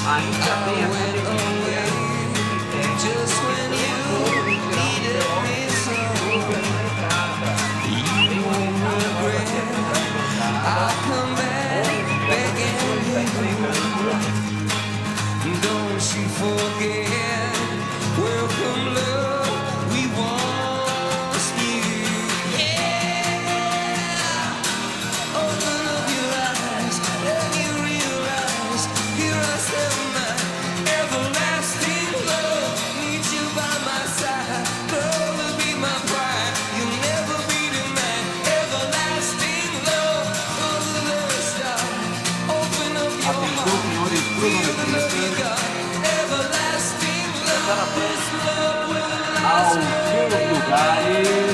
Ainda tem a pandemia. Just when you needed me so, you won't regret. I'll come back begging you. Don't you forget. Welcome love, we once knew. Yeah. Open up your eyes and you realize here I stand. Ao seu lugar.